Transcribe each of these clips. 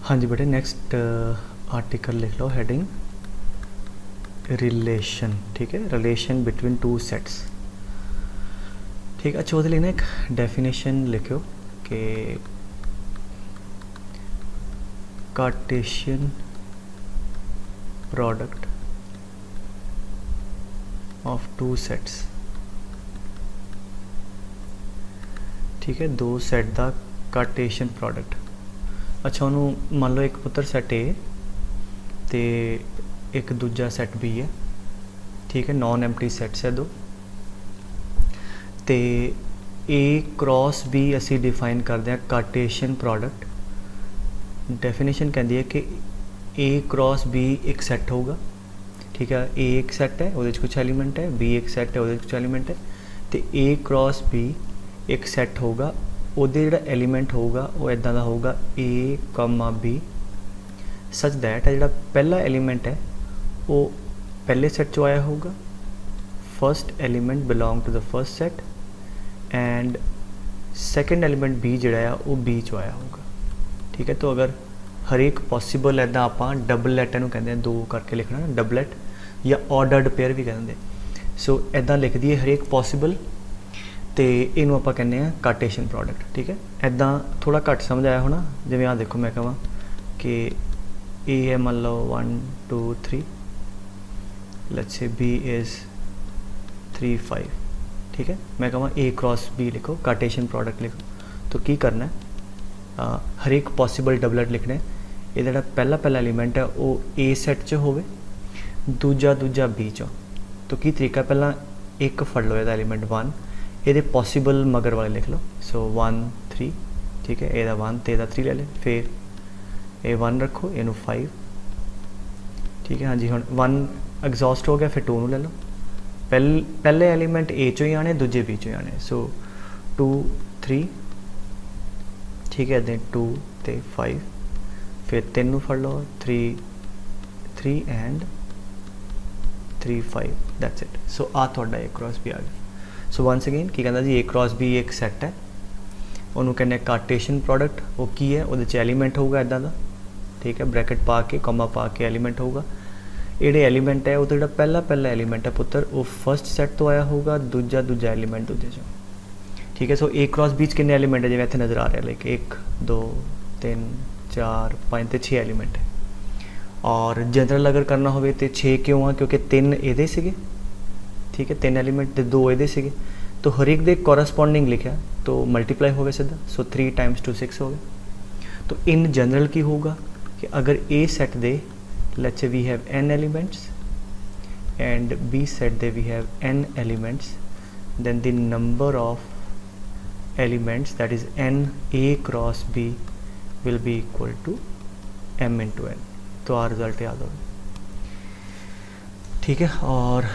हाँ जी बेटे, next article लिख लो, हेडिंग रिलेशन। ठीक है, रिलेशन बिटवीन टू सेट्स। ठीक है, अच्छा वो लिखना एक डेफिनेशन लिखो कि Cartesian product of two sets. ठीक है, दो सैट का कार्टेशियन प्रोडक्ट। अच्छा उन्होंने मान लो एक पुत्र सैट ए तो एक दूजा सैट बी है। ठीक है, नॉन एम्प्टी सैट्स है दो। तो ए क्रॉस बी असी डिफाइन करते हैं कार्टेशियन प्रोडक्ट। डेफिनेशन कहती है कि ए क्रॉस बी एक सैट होगा। ठीक है, ए एक सैट है, वो कुछ एलीमेंट है, बी एक सैट है, वो कुछ एलीमेंट है। तो ए क्रॉस बी एक सैट होगा, ਉਹਦੇ ਜਿਹੜਾ एलीमेंट होगा वो इदा का होगा ए कॉमा बी सच दैट है ਜਿਹੜਾ पहला एलीमेंट है वो पहले सैट चो आया होगा, first element belong to the first set, and second element B जोड़ा है वो बी चो आया होगा। ठीक है, तो अगर हरेक पॉसीबल इदा आप डबलैट इनू कहते हैं, दो करके लिखना ना डबलैट, या ऑर्डर्ड पेयर भी कहते हैं। सो इदा लिख दिए हरेक पॉसीबल, तो इनू आप कहने कार्टेशियन प्रोडक्ट। ठीक है, इदा थोड़ा घट समझ आया होना। जिवें आ देखो मैं कਹਾਂ कि ए है मान लो 1 2 3, लेट्स से बी इज़ 3 5। ठीक है, मैं कਹਾਂ ए क्रॉस बी लिखो, कार्टेशियन प्रोडक्ट लिखो, तो की करना है हर एक पॉसीबल डबलट लिखना है। ये जो पहला एलीमेंट है वो ए सैट च होवे, दूजा बी चो। तो की तरीका, पहला एक फड़ लो ये एलीमेंट 1, ये पॉसीबल मगर वाले लिख लो। सो 1 3। ठीक है, ये 1 तो यदा 3 ले ले, फिर ये 1 रखो, इनू 5। ठीक है, हाँ जी, हम 1 एग्जॉस्ट हो गया, फिर 2 ले लो। पहले एलीमेंट ए चो ही आने, दूजे बी चो ही आने। सो 2 3। ठीक है, इदा 2 तो 5, फिर 3 फड़ लो, 3 एंड 3 5, दैट्स इट। सो आ थोड़ा ए क्रॉस बी आ गया। सो वंस अगेन की कहता जी ए क्रॉस बी एक सैट है, उन्होंने कहने कार्टेशियन प्रोडक्ट। वो की है, वो एलीमेंट होगा इदा का। ठीक है, ब्रैकेट पा के कॉमा पा के एलीमेंट होगा। ये एलीमेंट है वो तो जो पहला एलीमेंट है पुत्र वो फर्स्ट सैट तो आया होगा, दूजा एलीमेंट दूजे चो। ठीक है, सो ए क्रॉस बी च कितने एलीमेंट है जिवें इत्थे नज़र आ रहा है, लाइक 1 2 3 4 5 तो 6 एलीमेंट है। और जनरल अगर करना हो तो 6 क्यों आ, क्योंकि 3 ये सीगे। ठीक है, 3 एलीमेंट तो 2 ये सीगे, तो हर एक दे कॉरस्पॉन्डिंग लिखा तो मल्टीप्लाई हो गया सीधा। सो 3 टाइम्स 2 6 हो गया। तो इन जनरल की होगा कि अगर ए सैट दे let's say we have n elements and B set दे we have n elements, then the number of elements that is n a cross b will be equal to m into n। तो आ result याद होगा। ठीक है, और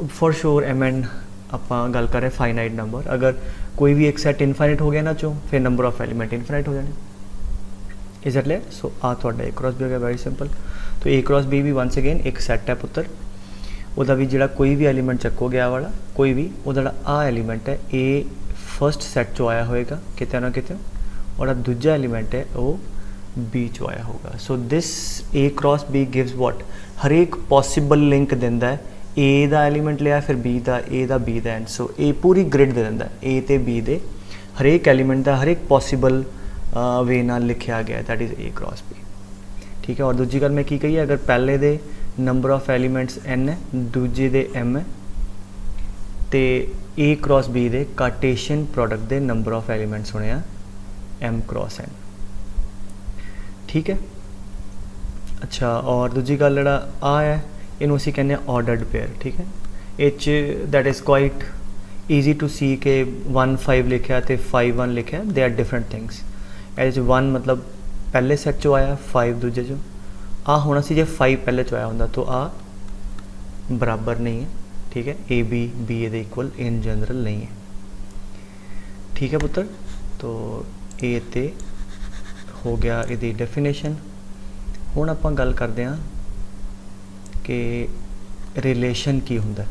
for sure M N आप गल कर रहे फाइनाइट नंबर। अगर कोई भी एक सैट इनफाइनाइट हो गया ना चो, फिर नंबर ऑफ एलीमेंट इनफाइनाइट हो जाने। इज इट ले। सो आ थोड़ा ए क्रॉस बी हो गया, वेरी सिंपल। तो ए क्रॉस बी भी वंस अगेन एक सैट है पुत्र, वह भी जो कोई भी एलीमेंट चक्को गया वाला कोई भी, वो आ एलीमेंट है ए फर्स्ट सैट चो आया होएगा कितने ना कितने, और दूजा एलीमेंट है वो बी चो आया होगा। So this A cross B gives what, हर एक पॉसीबल लिंक देंदा है। ए का एलीमेंट लिया, फिर बी का, ए का बी का, एंड सो ए पूरी ग्रिड दे दिंदा ए ते बी दे हरेक एलीमेंट का हरेक पॉसीबल वे नाल लिखा गया, that is A cross B. ठीक है, और दूजी गल मैं की कही है, अगर पहले दे नंबर ऑफ एलीमेंट्स n है, दूजे दे m है, तो ए क्रॉस बी दे कार्टेशियन प्रोडक्ट दे नंबर ऑफ एलीमेंट्स होने m क्रॉस n। ठीक है, अच्छा, और दूजी गल जड़ा आ है इनू असी कहने ऑर्डर्ड पेयर। ठीक है, each that is quite easy to see के 1 5 लिखा तो 5 1 लिखा, दे आर डिफरेंट थिंग्स। ये 1 मतलब पहले सैट चो आया, 5 दूजे चो आ होना सी, जे 5 पहले चो आया होंदा तो आ बराबर नहीं है। ठीक है, A B B A equal in general नहीं है। ठीक है पुत्र, तो ए ते हो गया ये डेफिनेशन। हुण आपां गल करते हैं कि रिलेशन की हुंदा।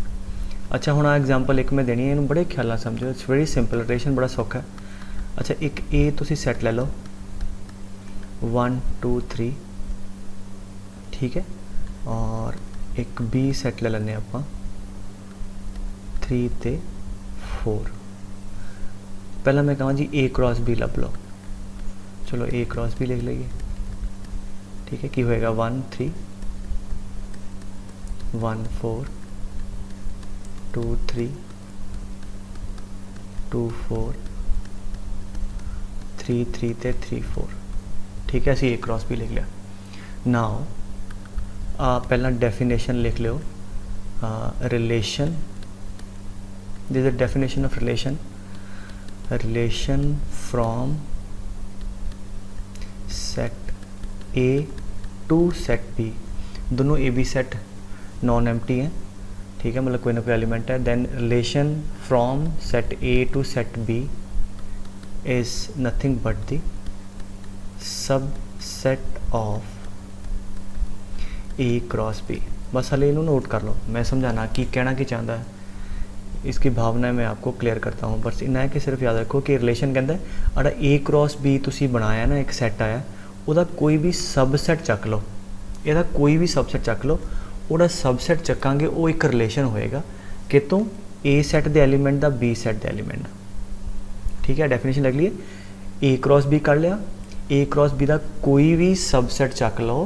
अच्छा, हुण एग्जाम्पल एक मैं देनी है, इनू बड़े ख्याल समझो, इट्स वेरी सिंपल, रिलेशन बड़ा सौखा है। अच्छा, एक ए तुसी सैट ले लो 1 2 3, ठीक है। और एक बी सैट ले लेने आप 3 ते 4। पहला मैं कहाँ जी ए क्रॉस बी लभ लो, चलो ए क्रॉस बी लिख लीए, ठीक है। की होएगा 1 3 1 4 2 3 2 4 3 3 ते 3 4, ठीक है। असी ए क्रॉस बी लिख लिया। नाउ पहला डेफिनेशन लिख लो, relation, this is the definition of relation, relation from set A to set B, दोनों A B set non empty हैं, ठीक है, मतलब कोई ना कोई एलिमेंट है। Then relation from set A to set B is nothing but the subset of A cross B. बस हले इन्हों नोट कर लो, मैं समझाना कि कहना की चाहता है, इसकी भावना मैं आपको क्लियर करता हूँ। बस इन्ना है कि सिर्फ याद रखो कि रिलेशन कहता है अड़ा ए क्रॉस बी तुसी बनाया ना, एक सैट आया, ਉਹਦਾ कोई भी सबसैट चक लो, ਇਹਦਾ कोई भी सबसैट चक लो, ਉਹਦਾ सबसैट ਚੱਕਾਂਗੇ ਉਹ एक रिलेशन होएगा कितों ए सैट के एलीमेंट का बी सैट के एलीमेंट, ठीक है। डेफिनेशन लग ली, ए क्रॉस बी कर लिया, ए क्रॉस बी का कोई भी सबसैट चक लो,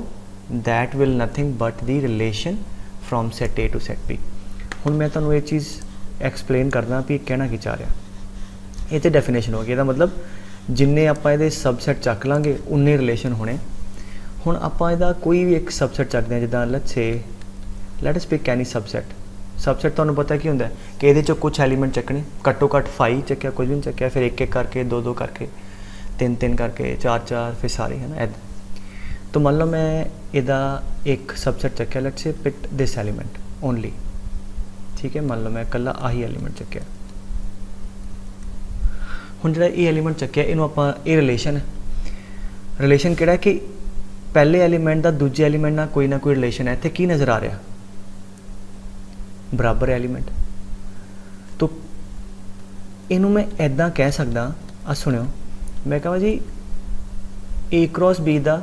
that will nothing but the relation from set A to set B. हुण मैं तुहानूं ये चीज़ एक्सप्लेन करना भी कहना की चाह रहा, ये तो डेफिनेशन हो गई। ਇਹਦਾ मतलब जिन्ने ਆਪਾਂ ਇਹਦੇ सबसैट ਚੱਕ ਲਾਂਗੇ उन्ने रिलेशन होने। ਹੁਣ ਆਪਾਂ ਇਹਦਾ कोई भी एक सबसैट ਚੱਕਦੇ ਹਾਂ, ਜਿੱਦਾਂ ਲੈਟ ਅਸ ਪਿਕ ਐਨੀ सबसैट। सबसैट ਤੁਹਾਨੂੰ ਪਤਾ ਕੀ ਹੁੰਦਾ ਕਿ ਇਹਦੇ ਚੋਂ ਕੁਝ ਐਲੀਮੈਂਟ ਚੱਕਣੇ, ਘੱਟੋ ਘੱਟ 5 ਚੱਕਿਆ, ਕੁਝ ਵੀ ਨਹੀਂ ਚੱਕਿਆ, ਫਿਰ ਇੱਕ ਇੱਕ ਕਰਕੇ 2 2 करके 3 3 करके 4 4, फिर सारे है ना ऐद। तो मान लो मैं ਇਹਦਾ एक सबसैट ਚੱਕਿਆ, let's say pick this element only, ठीक है। मान लो मैं कला आही एलीमेंट ਚੱਕਿਆ। ਹੁਣ ਜਿਹੜਾ ਇਹ एलीमेंट ਚੱਕਿਆ ਇਹਨੂੰ ਆਪਾਂ ਇਹ रिलेशन है, रिलेशन ਕਿਹੜਾ कि पहले एलीमेंट का दूजे एलीमेंट ना कोई रिलेशन है। इत्थे की नज़र आ रहा, बराबर एलीमेंट। तो इनू मैं ऐदा कह सकदा, आ सुनियो, मैं कहा जी ए क्रॉस बी का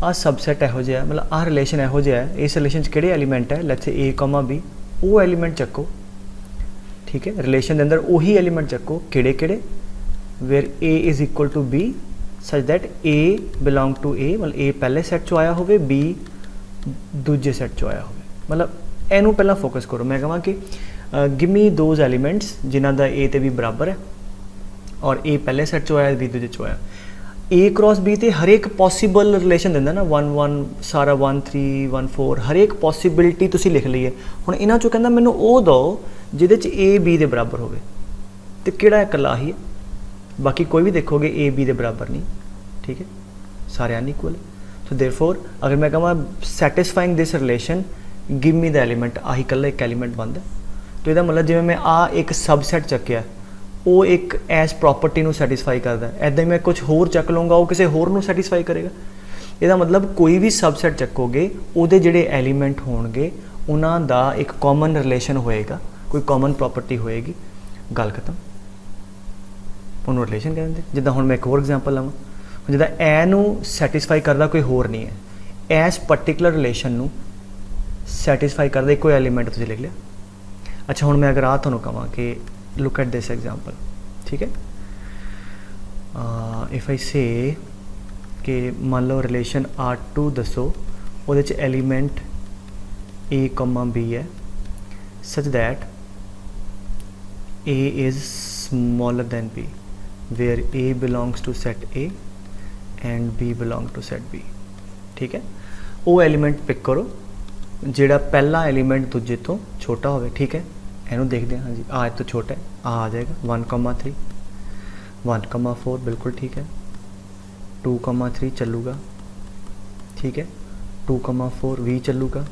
आ सबसैट इहो जिहा, मतलब आ रिलेशन इहो जिहा है, इस रिलेशन च किहड़े एलीमेंट है, let's say A comma B, वो एलीमेंट चक्को, ठीक है। रिलेशन के अंदर उही एलीमेंट चक्को, किहड़े किहड़े, where A is equal to B such that A belong to A, मतलब ए पहले सैट चो आया होवे, बी दूजे सैट चो आया होवे। मतलब इनू पहला फोकस करो, मैं कਹਾਂ कि गिव मी दोज एलीमेंट्स जिन्हां दा ए ते बी बराबर है और ए पहले सैट चो आया, बी दूजे चो आया। ए क्रॉस बी ते हर एक पॉसीबल रिलेशन दिंदा ना, 1 1 सारा 1 3 1 4, हर एक पॉसीबिलिटी तुसी लिख ली है। हुण इन्हां चो कहंदा मैनूं ਉਹ दो जिहदे च ए बी दे बराबर होवे, ते किहड़ा इकल्ला ही है, बाकी कोई भी देखोगे ए बी के बराबर नहीं, ठीक है, सारे अनइक्वल। सो देयरफॉर अगर मैं कਹਾਂ satisfying this relation give me the element, आही कल्ला एक एलीमेंट बंद है। तो यदा मतलब जिवें मैं आ एक सबसैट चक्या, वो एक एज प्रॉपर्टी नूं सैटिस्फाई करता है, ऐदा ही मैं कुछ होर चक लूँगा, वो किसी होर नूं सैटिस्फाई करेगा। यदा मतलब कोई भी सबसैट चकोगे, उहदे जिहड़े एलीमेंट होणगे उन्हां दा एक कॉमन रिलेशन होएगा, कोई कॉमन प्रॉपर्टी होएगी, गल खत्म। ਉਹਨੂੰ ਰਿਲੇਸ਼ਨ ਕਹਿੰਦੇ। ਜਿੱਦਾਂ ਹੁਣ ਮੈਂ ਇੱਕ ਹੋਰ ਐਗਜ਼ਾਮਪਲ ਲਵਾਂ, ਜਿੱਦਾਂ ਐ ਨੂੰ ਸੈਟੀਸਫਾਈ ਕਰਦਾ ਕੋਈ ਹੋਰ ਨਹੀਂ ਹੈ, ਐਸ ਪਰਟੀਕੂਲਰ ਰਿਲੇਸ਼ਨ ਨੂੰ ਸੈਟੀਸਫਾਈ ਕਰਦਾ ਇੱਕੋ ਐਲੀਮੈਂਟ ਤੁਸੀਂ ਲਿਖ ਲਿਆ। ਅੱਛਾ ਹੁਣ ਮੈਂ ਅਗਰ ਆ ਤੁਹਾਨੂੰ ਕਹਾਂ ਕਿ ਲੁੱਕ ਐਟ ਦਿਸ ਐਗਜ਼ਾਮਪਲ, ਠੀਕ ਹੈ, ਇਫ ਆਈ ਸੇ ਕਿ ਮੰਨ ਲਓ ਰਿਲੇਸ਼ਨ R2 ਦੱਸੋ, ਉਹਦੇ 'ਚ ਐਲੀਮੈਂਟ A, B ਹੈ ਸਚ that A is smaller than B, where A belongs to set A and B belongs to set B, ठीक है। वो एलीमेंट पिक करो जिहड़ा पहला एलीमेंट दूजे तो छोटा होवे, ठीक है। इहनूं देखते हैं, हाँ जी आ तो छोटा है, आ जाएगा 1,3 1,4 बिल्कुल ठीक है, 2,3 चलूगा, ठीक है, 2,4 भी चलूगा,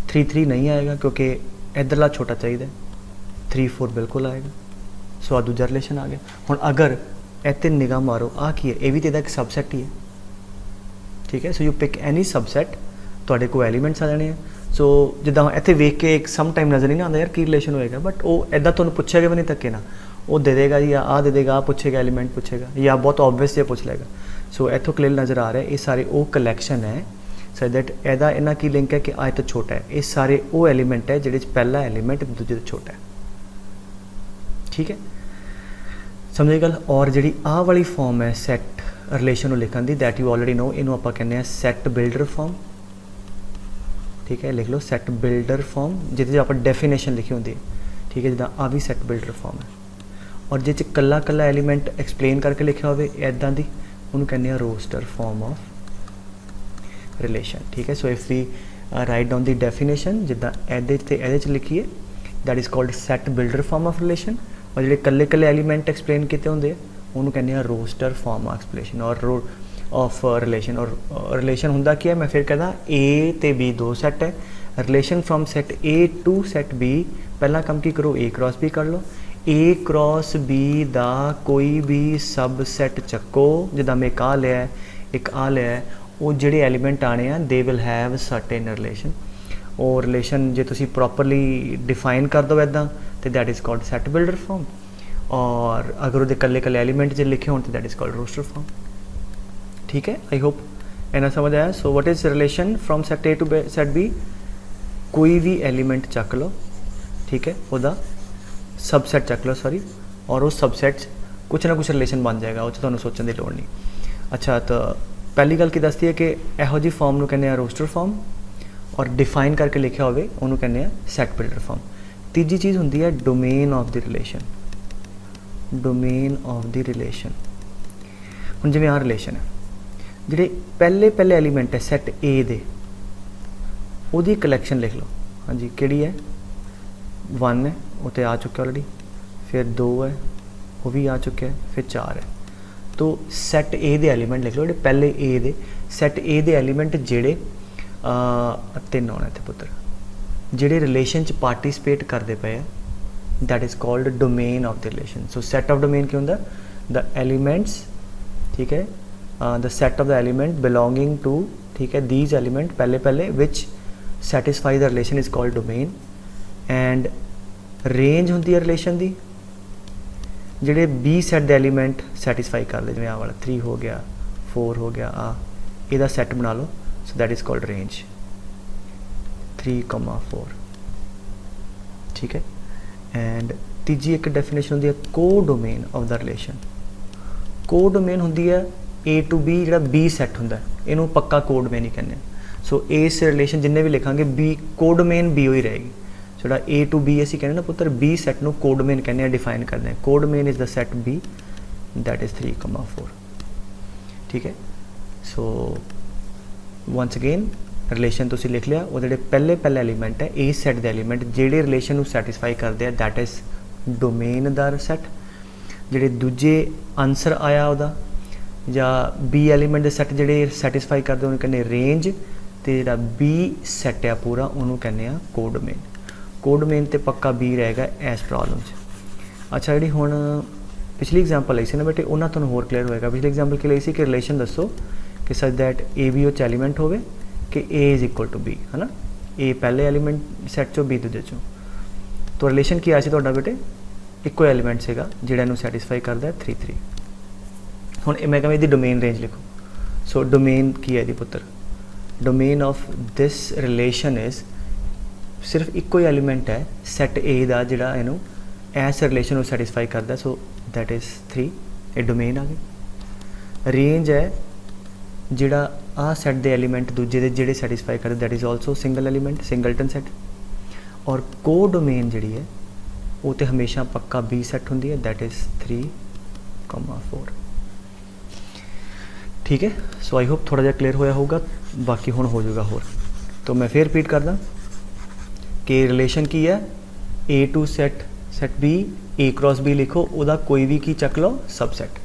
3 3 नहीं आएगा क्योंकि इधरला छोटा चाहिए, 3 4 बिल्कुल आएगा। सो आ दूजा रिलेशन आ गया। हुण अगर इत्थे निगाह मारो, आ की है, ये भी तो एक सबसैट ही है, ठीक है। So you pick any subset, तुहाडे कोल एलीमेंट्स आ जाने हैं। सो जिद्दां इत्थे वेख के एक सम टाइम नज़र नहीं आता यार की रिलेशन होएगा, बट वो इदा तुहानूं पुछेगा भी नहीं, धक्के ना वो दे देगा जी, आ दे देगा, आ पूछेगा एलीमेंट पूछेगा, या बहुत ऑबवियस जिहा पूछ लेगा। सो इत्थों क्लियर नज़र आ रहा है ये सारे वो कलैक्शन है सो दैट एदा इन्ना की लिंक है कि आ तो छोटा है, ये सारे वो एलीमेंट है जिहदे पहला एलीमेंट दूजे तो छोटा है। ठीक है, समझे गल। और जी आ वाली फॉर्म है सैट रिलेशन को लिखण दी, दैट यू ऑलरेडी नो, इनू आपां कहने हैं सैट बिल्डर फॉर्म। ठीक है, लिख लो सैट बिल्डर फॉर्म, जिहदे आप डेफिनेशन लिखी होंदी। ठीक है, जिदा आ भी सैट बिल्डर फॉर्म है। और जिस कला कला एलीमेंट एक्सप्लेन करके लिखा हो इदा दी उन्होंने कहने हैं रोस्टर फॉर्म ऑफ रिलेशन। ठीक है, so if we write down the definition जिदा ए लिखी है that is called set builder form of relation. और जो कले कले एलीमेंट एक्सप्लेन किए होंगे उन्होंने कहने हैं रोस्टर फॉर्म ऑफ एक्सप्लेनेशन और ऑफ रिलेशन। और रिलेशन होंदा क्या है, मैं फिर कहता ए तो बी दो सैट है, relation from set A to set B. पहला काम की करो ए क्रॉस बी कर लो, ए क्रॉस बी दा कोई भी सब सैट चक्को जिदा मैं एक आ लिया एक आ लिया वो जोड़े एलीमेंट आने हैं they will have certain relation. और रिलेशन जो तुसी प्रॉपरली डिफाइन कर दो इदा तो that is called set builder form. और अगर वो कले कले एलीमेंट जो लिखे हो तो that is called roster form. ठीक है, आई होप इन्ना समझ आया। So what is relation from set A to set B, कोई भी एलीमेंट चक लो। ठीक है, वह सबसैट चक लो सॉरी, और उस सबसैट कुछ ना कुछ रिलेशन बन जाएगा, उस तुहानू सोचने की लोड़ नहीं। अच्छा, तो पहली गल की दसती है कि इहो जी फॉर्म नूं कहने रोस्टर फॉर्म, और डिफाइन करके लिखा होवे उन्होंने कहने सैट बिल्डर फॉर्म। तीजी चीज़ होंदी है domain of the relation. Domain of the relation हुण जिवें आ रिलेशन है जिहड़े पहले पहले एलीमेंट है सैट ए दे उहदी कलैक्शन लिख लो। हाँ जी, किहड़ी है, 1 है वो तो आ चुका ऑलरेडी, फिर 2 है वो भी आ चुका है, फिर 4 है। तो सैट ए दे एलीमेंट लिख लो जो पहले ए दे सैट ए दे एलीमेंट जेड़े 3 आने थे पुत्र जेड़े रिलेशन च पार्टिसिपेट करते पे that is called domain of the relation. So set of domain क्या होंगे, द एलीमेंट्स। ठीक है, the set of the element belonging to, ठीक है, दीज एलीमेंट पहले पहले which satisfy the relation is called domain. And range होंगी है रिलेशन की जेडे बी सैट दे एलीमेंट सैटिस्फाई कर ले, जिवें आ वाला 3 हो गया 4 हो गया आ इहदा सैट बना लो। So that is called range 3,4। ठीक है, एंड तीजी एक डेफिनेशन होंदी है को डोमेन ऑफ द रिलेशन। को डोमेन होंदी है ए टू बी जो बी सैट होंदा इनू पक्का को डोमेन ही कहने। सो इस रिलेशन जिन्ने भी लिखांगे बी को डोमेन बी ही रहेगी। जोड़ा ए टू बी असी कहने ना पुत्र बी सैट नू को डोमेन कहने डिफाइन करते हैं। Codomain is the set B that is 3,4। ठीक है, सो वंस अगेन रिलेशन तुसी लिख लिया वो जो पहले पहले एलीमेंट है ए सैट के एलीमेंट जेडे रिलेशन को सैटिस्फाई करते हैं that is domain the set. जेडे दूजे आंसर आया वह या बी एलीमेंट के सैट जेडे सैटिस्फाई करते उन्होंने कहने रेंज, तो जो बी सैट है पूरा उन्होंने कहने को डोमेन। को डोमेन तो पक्का बी रहेगा इस प्रॉब्लम। अच्छा, जी हुण पिछली एग्जाम्पल आई सी ना बेटे उन्होंने तुहानूं होर क्लीयर होएगा। पिछली एग्जाम्पल की लाई सी कि रिलेशन दसो कि सच दैट ए बी उच एलीमेंट होवे कि A is equal to B, है ना, ए पहले एलीमेंट सैट चो बी दूजे चो। तो रिलेशन की आया सी तुहाडा बेटे इक्को एलीमेंट सीगा जिहड़ा इनू सैटिस्फाई करता है 3 3। हुण मैं कहां इहदी डोमेन रेंज लिखो। सो डोमेन की है इहदी पुत्र, domain of this relation is सिर्फ इक्को ही एलीमेंट है सैट ए दा जिहड़ा इनू इस रिलेशन को सैटिस्फाई करता। सो दैट इज़ 3, ये डोमेन आ गई। रेंज है जिहड़ा आ सैट दे एलीमेंट दूजे दे जिहड़े सैटिस्फाई करते that is also single element singleton set. और को डोमेन जिहड़ी है वो तो हमेशा पक्का बी सैट होंदी है दैट इज़ 3,4। ठीक है, सो आई होप थोड़ा जिहा क्लीयर होया होगा, बाकी हुण हो जाएगा होर। तो मैं फिर रिपीट करदा कि रिलेशन की है A to set set B A cross B लिखो उदा कोई भी की चक लो सबसैट।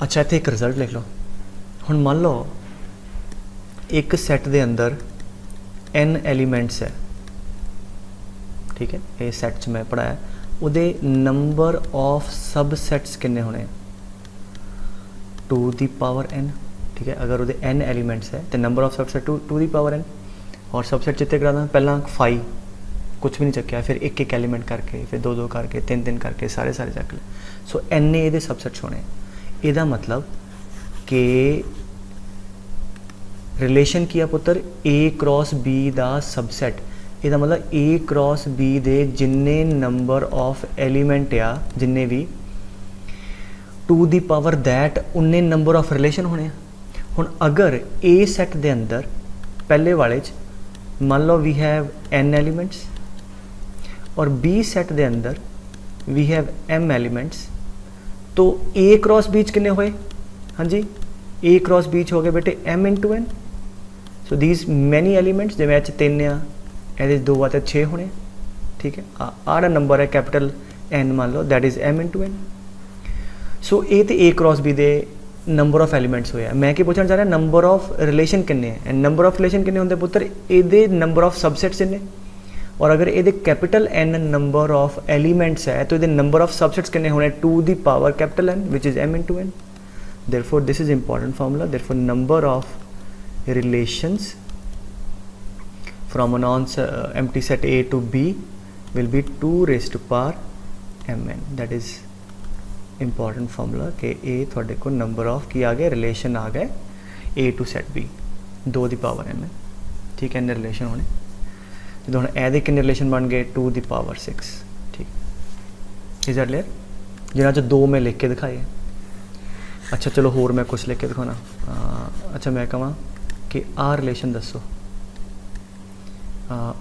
अच्छा, इत्थे एक रिजल्ट लिख लो। हुण मान लो एक सैट दे अंदर n एलीमेंट्स है। ठीक है, ये सैट च मैं पढ़ाया उहदे नंबर ऑफ सबसैट्स किन्ने होने 2 दी पावर n। ठीक है, अगर उहदे n एलीमेंट्स है तो number of सबसैट 2 the power n। और सबसैट चित्ते करा पहला 5 कुछ भी नहीं चक्या, फिर एक एक एलीमेंट करके फिर 2 2 करके 3 3 करके सारे सारे चक ले। सो एन ए सबसैट्स होने। यदा मतलब कि रिलेशन की है पुत्र ए क्रॉस बी दा सबसैट, ਇਹਦਾ मतलब ए क्रॉस बी दे जिन्ने नंबर ऑफ एलीमेंट आ जिन्ने भी टू दी पावर दैट उन्ने नंबर ऑफ रिलेशन होने। हुण अगर ए सैट दे अंदर पहले वाले मान लो वी हैव एन एलीमेंट्स और बी सैट दे अंदर वी हैव एम एलीमेंट्स, तो ए क्रॉस बीच कितने होए? हाँ जी, ए क्रॉस बीच हो गए बेटे M into N. So these many elements जिवें एच 3 आ, ये 2 आ तो 6 होने। ठीक है, आड़ा नंबर है कैपिटल एन मान लो, that is M into N. So A तो ए क्रॉस बी दे नंबर ऑफ एलीमेंट्स होया। मैं क्या पूछना चाह रहा, नंबर ऑफ रिलेशन किन्ने है? नंबर ऑफ रिलेशन किन्ने होंदे पुत्र? ये नंबर ऑफ सबसेट्स किन्ने, और अगर ये capital N number of elements है तो ये नंबर ऑफ सबसेट्स किन्ने होने? Two the power capital N which is M into N. Therefore this is important formula. Therefore number of relations from a non empty set A to B will be 2 raised to power mn। That is important formula कि ए थोड़े को number of की आ गए relation आ गए A to set B 2 the power M. ठीक है, इन्ने रिलेशन होने जो हम ए किन्ने रिलेशन बन गए 2 दी पावर 6। ठीक, इज दैट क्लियर? जिन्हों चो 2 मैं लिख के दिखाए। अच्छा चलो होर मैं कुछ लिख के दिखाना। अच्छा मैं कਹਾਂ कि आ रिलेशन दसो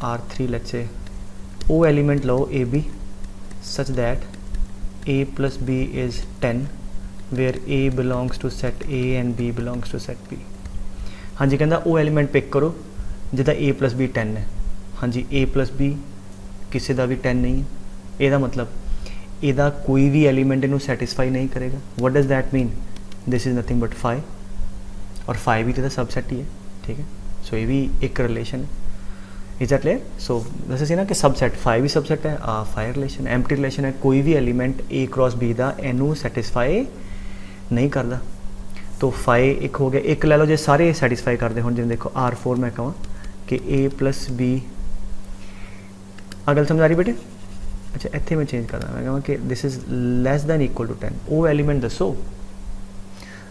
R3 लेट्स से ओ एलीमेंट लो A B such that A plus B is 10 where A belongs to set A and B belongs to set B। हाँ जी, कहता वो एलीमेंट पिक करो जिदा A plus B 10 है। हाँ जी, A plus B किसी का भी 10 नहीं है, ਇਹਦਾ मतलब ਇਹਦਾ कोई भी एलीमेंट इनू सैटिस्फाई नहीं करेगा। What does that mean? This is nothing but 5, और 5 भी तो सबसेट ही है। ठीक है, सो ये भी एक रिलेशन है। Is that clear? सो वैसे सी ना कि सबसेट 5 भी सबसेट है, 5 रिलेशन एम्प्टी रिलेशन है। कोई भी एलीमेंट ए क्रॉस बी का इनू सैटिस्फाई नहीं करता, तो 5 एक हो गया। एक लै लो जो सारे सैटिस्फाई करते हो, जिन्हें देखो R4 मैं कਹਾਂ कि ए प्लस बी, गल समझ आ रही बेटे? अच्छा इतने मैं चेंज करना, मैं कਹਾਂ कि this is less than equal to 10। वो एलीमेंट दसो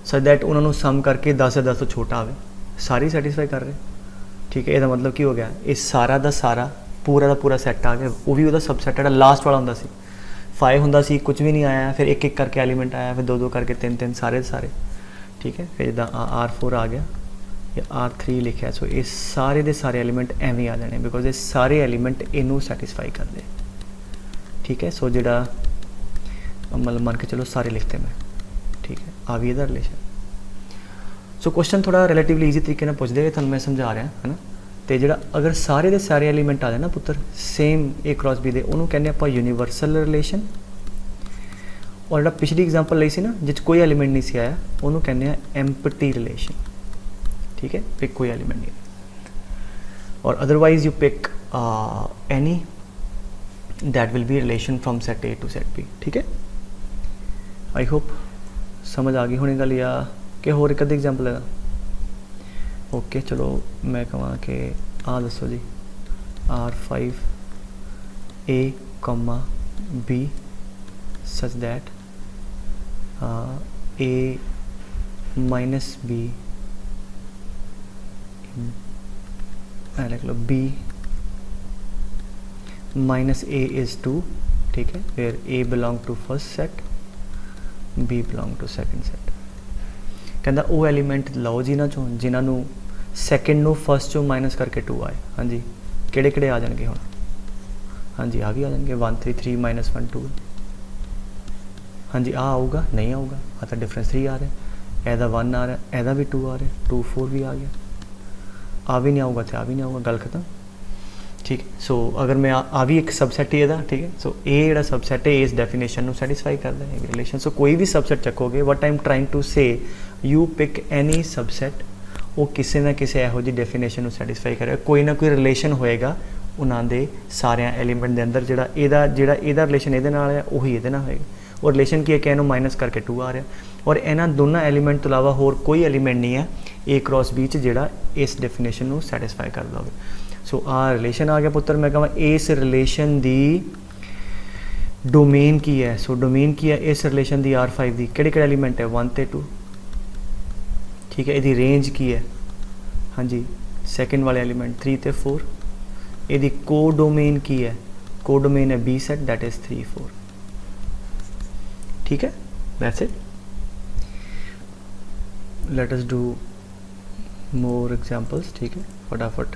सो दैट उन्होंने सम करके 10 या 10 तो छोटा आवे, सारी सैटिस्फाई कर रहे। ठीक है, ये मतलब की हो गया, ये सारा का सारा पूरा का पूरा सैट आ गया। वो भी वो सबसैट है लास्ट वाला होंदा सी 5 होंदा सी, कुछ भी नहीं आया, फिर एक एक करके एलीमेंट आया, फिर 2 करके 3 सारे सारे। ठीक है, फिर जिदा R4 आ गया या R3 लिखा, सो ये सारे के सारे एलीमेंट एवं आ जाने बिकॉज ये सारे एलीमेंट इनू सैटिस्फाई करते। ठीक है, सो जोड़ा मतलब मन के चलो सारे लिखते मैं। ठीक है, आ भी ਇਹਦਾ रिलेशन। सो क्वेश्चन थोड़ा रिलेटिवली ईजी तरीके ਨਾਲ ਪੁੱਛਦੇ ਤੁਹਾਨੂੰ मैं समझा रहा है ना। तो जोड़ा अगर सारे के सारे एलीमेंट आ जाए ना पुत्र सेम ए क्रॉस बी दे, उन्होंने कहने आप यूनीवर्सल रिलेशन। और जो पिछली एग्जाम्पल ली सी ना जिस कोई एलीमेंट नहीं सी आया, उन्होंने कहने एम्पटी रिलेशन। ठीक है, पिक कोई एलीमेंट नहीं, और otherwise you pick any that will be relation from set A to set B. ठीक है, आई होप समझ आ गई होनी गल, या कि होर एक अद्धी एग्जाम्पल है। ओके चलो मैं कਹਾਂ कि आ दसो जी R5 A, B such that A minus B लिख लो B minus A is 2। ठीक है, where A belong to first set, B belong to second set। कहता वो एलीमेंट लो जिन्हों चो जिन्होंने सैकेंड नो फर्स्ट चो माइनस करके 2 आए। हाँ जी, किहड़े किहड़े आ जाएंगे हुण? हाँ जी, आ भी आ जाएंगे 1 3 3 -1 2। हाँ जी, आऊगा नहीं आऊगा, तो डिफरेंस 3 आ रहा है, एदा 1 आ रहा है, एदा भी 2 आ रहा है, 2 4 भी आ गया। आ भी नहीं आऊगा तो आ भी नहीं आऊगा, गल खत्म। ठीक है, सो अगर मैं आ भी एक सबसैट ही है। ठीक है, सो ये जो सबसैट है इस डेफिनेशन को सैटिस्फाई करता है रिलेशन। सो कोई भी सबसैट चकोगे, what I am trying to say you pick any subset, वो किसी ना किसी यहो जी डेफिनेशन को सैटिस्फाई करेगा। कोई ना कोई रिलेशन होएगा उन्होंने सारे एलीमेंट के अंदर, जोड़ा रिलेशन ये है वही ये होएगा। और रिलेशन की है कि इन्हों माइनस करके 2 आ रहा, और इन्होंने दोनों एलीमेंट तो अलावा होर कोई एलीमेंट नहीं है ए क्रॉस बी जोड़ा इस डेफिनेशन को सैटिस्फाई करता हो। सो आ रिलेशन आ गया पुत्र। मैं कਹਾਂ इस रिलेशन की डोमेन की है। सो डोमेन की है इस रिलेशन की R5 की, किहड़े-किहड़े एलीमेंट है 1 ते 2। ठीक है। इहदी रेंज की है, हाँ जी, सैकेंड वाले एलीमेंट 3 ते 4। इहदी कोडोमेन की है, कोडोमेन है बी सेट, दैट इज़ 3 4। ठीक है, that's it. Let us do more examples. ठीक है, फटाफट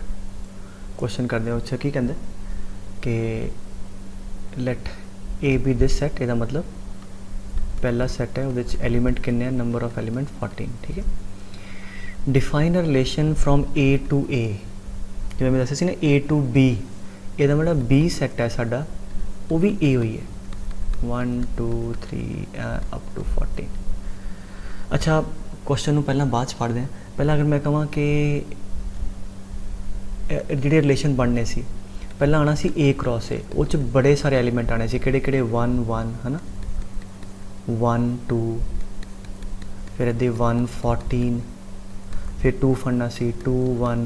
क्वेश्चन करते हैं। अच्छा की कहते कि let A B this set, ਇਹਦਾ मतलब पहला सैट है वो एलीमेंट किन्ने, नंबर ऑफ एलीमेंट 14। ठीक है। Define a relation from A to A, जिवें मैं दस्सिया सी ना ए टू बी, ਇਹਦਾ मतलब बी सैट है साडा, वो भी ए हुई है 1 2 3 अप टू 14। अच्छा, क्वेश्चन ਨੂੰ ਪਹਿਲਾਂ ਬਾਅਦ ਚ ਪੜ੍ਹਦੇ ਹਾਂ। ਪਹਿਲਾਂ अगर मैं ਕਹਾਂ कि ਜਿਹੜੇ ਰਿਲੇਸ਼ਨ ਬਣਨੇ ਸੀ, ਪਹਿਲਾਂ ਆਣਾ ਸੀ ए क्रॉस ए, ਉਹ ਚ ਬੜੇ ਸਾਰੇ ਐਲੀਮੈਂਟ ਆਣੇ ਸੀ, ਕਿਹੜੇ ਕਿਹੜੇ 1 1 है ना, 1 2, फिर इधर 1 14, फिर 2 फड़ना सी 2 1